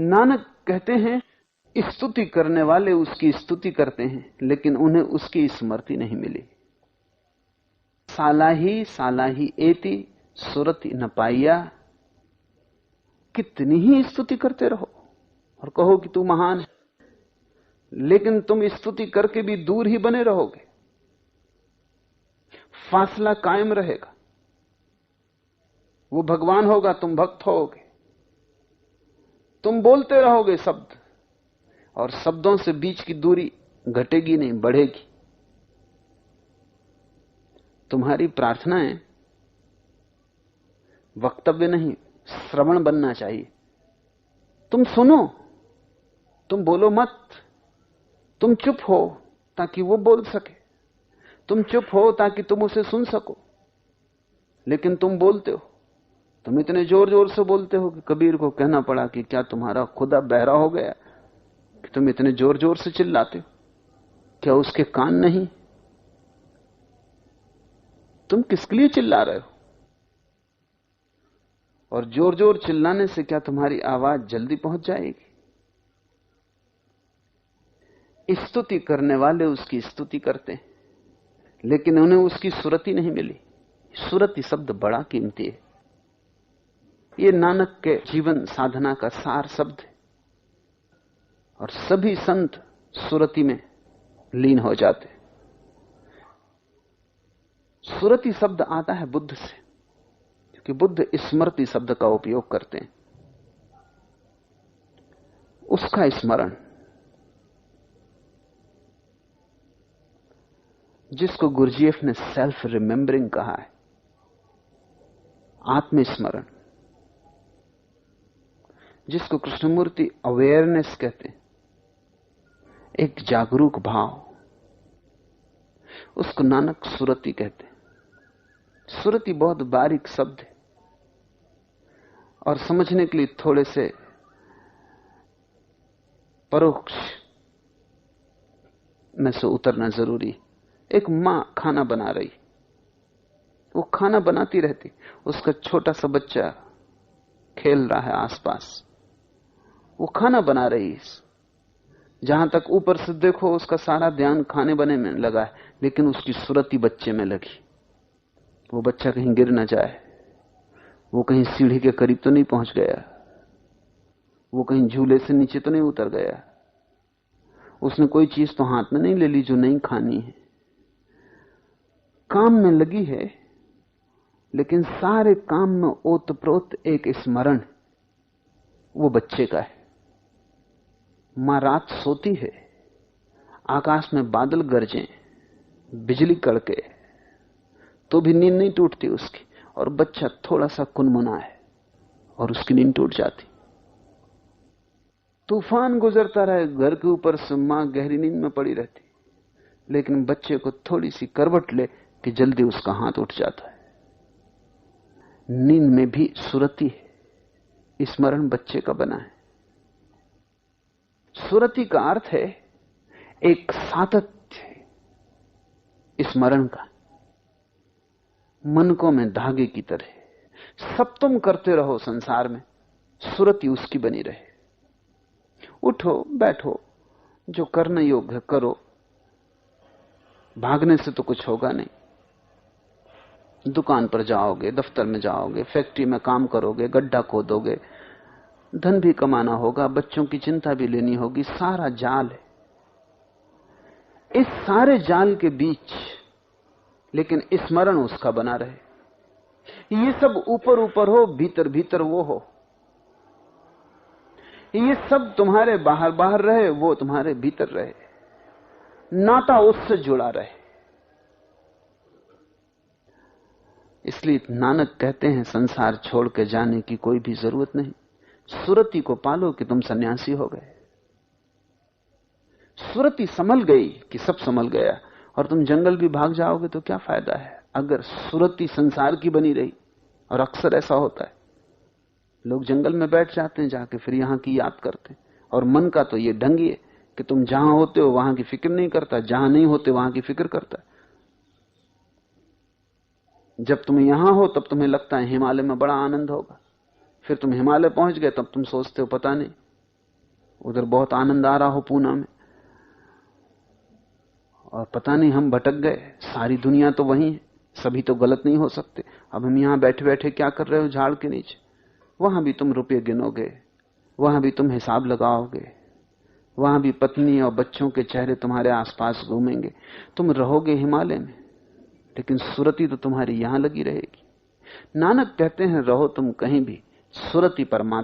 नानक कहते हैं, स्तुति करने वाले उसकी स्तुति करते हैं, लेकिन उन्हें उसकी स्मृति नहीं मिली। साला ही एति सुरति न पाइया। कितनी ही स्तुति करते रहो और कहो कि तू महान है, लेकिन तुम स्तुति करके भी दूर ही बने रहोगे, फासला कायम रहेगा। वो भगवान होगा, तुम भक्त होगे। तुम बोलते रहोगे शब्द, और शब्दों से बीच की दूरी घटेगी नहीं, बढ़ेगी। तुम्हारी प्रार्थनाएं वक्तव्य नहीं, श्रवण बनना चाहिए। तुम सुनो, तुम बोलो मत। तुम चुप हो ताकि वो बोल सके, तुम चुप हो ताकि तुम उसे सुन सको, लेकिन तुम बोलते हो। तुम इतने जोर जोर से बोलते हो कि कबीर को कहना पड़ा कि क्या तुम्हारा खुदा बहरा हो गया कि तुम इतने जोर जोर से चिल्लाते हो? क्या उसके कान नहीं? तुम किसके लिए चिल्ला रहे हो? और जोर जोर चिल्लाने से क्या तुम्हारी आवाज जल्दी पहुंच जाएगी? स्तुति करने वाले उसकी स्तुति करते हैं, लेकिन उन्हें उसकी सुरति नहीं मिली। सुरति शब्द बड़ा कीमती है। यह नानक के जीवन साधना का सार शब्द है, और सभी संत सुरति में लीन हो जाते। सुरति शब्द आता है बुद्ध से, क्योंकि बुद्ध स्मृति शब्द का उपयोग करते हैं। उसका स्मरण, जिसको गुरजीएफ ने सेल्फ रिमेंबरिंग कहा है, आत्मस्मरण, जिसको कृष्णमूर्ति अवेयरनेस कहते हैं, एक जागरूक भाव, उसको नानक सुरति कहते हैं। सुरति बहुत बारीक शब्द है, और समझने के लिए थोड़े से परोक्ष में से उतरना जरूरी है। एक मां खाना बना रही, वो खाना बनाती रहती, उसका छोटा सा बच्चा खेल रहा है आसपास, वो खाना बना रही है। जहां तक ऊपर से देखो उसका सारा ध्यान खाने बने में लगा है, लेकिन उसकी सुरति बच्चे में लगी। वो बच्चा कहीं गिर ना जाए, वो कहीं सीढ़ी के करीब तो नहीं पहुंच गया, वो कहीं झूले से नीचे तो नहीं उतर गया, उसने कोई चीज तो हाथ में नहीं ले ली जो नहीं खानी है। काम में लगी है, लेकिन सारे काम में ओतप्रोत एक स्मरण वो बच्चे का है। मां रात सोती है, आकाश में बादल गरजें, बिजली कड़के, तो भी नींद नहीं टूटती उसकी, और बच्चा थोड़ा सा कुनमुना है और उसकी नींद टूट जाती। तूफान गुजरता रहे घर के ऊपर से, मां गहरी नींद में पड़ी रहती, लेकिन बच्चे को थोड़ी सी करवट ले कि जल्दी उसका हाथ उठ जाता है। नींद में भी सुरति है, स्मरण बच्चे का बना है। सुरति का अर्थ है एक सातत्य स्मरण का, मनकों में धागे की तरह। सब तुम करते रहो संसार में, सुरति उसकी बनी रहे। उठो बैठो, जो करने योग्य है करो, भागने से तो कुछ होगा नहीं। दुकान पर जाओगे, दफ्तर में जाओगे, फैक्ट्री में काम करोगे, गड्ढा खोदोगे, धन भी कमाना होगा, बच्चों की चिंता भी लेनी होगी, सारा जाल है। इस सारे जाल के बीच लेकिन स्मरण उसका बना रहे। ये सब ऊपर ऊपर हो, भीतर भीतर वो हो। ये सब तुम्हारे बाहर बाहर रहे, वो तुम्हारे भीतर रहे, नाता उससे जुड़ा रहे। इसलिए नानक कहते हैं संसार छोड़ के जाने की कोई भी जरूरत नहीं। सुरति को पालो कि तुम सन्यासी हो गए। सुरति संभल गई कि सब संभल गया, और तुम जंगल भी भाग जाओगे तो क्या फायदा है अगर सुरति संसार की बनी रही। और अक्सर ऐसा होता है, लोग जंगल में बैठ जाते हैं जाके, फिर यहां की याद करते हैं। और मन का तो ये ढंग है कि तुम जहां होते हो वहां की फिक्र नहीं करता, जहां नहीं होते वहां की फिक्र करता है। जब तुम यहां हो तब तुम्हें लगता है हिमालय में बड़ा आनंद होगा, फिर तुम हिमालय पहुंच गए तब तुम सोचते हो पता नहीं उधर बहुत आनंद आ रहा हो पूना में, और पता नहीं हम भटक गए, सारी दुनिया तो वही है, सभी तो गलत नहीं हो सकते। अब हम यहां बैठे बैठे क्या कर रहे हो झाड़ के नीचे? वहां भी तुम रुपये गिनोगे, वहां भी तुम हिसाब लगाओगे, वहां भी पत्नी और बच्चों के चेहरे तुम्हारे आसपास घूमेंगे। तुम रहोगे हिमालय में, लेकिन सुरती तो तुम्हारी यहां लगी रहेगी। नानक कहते हैं रहो तुम कहीं भी, सुरती परमात्मा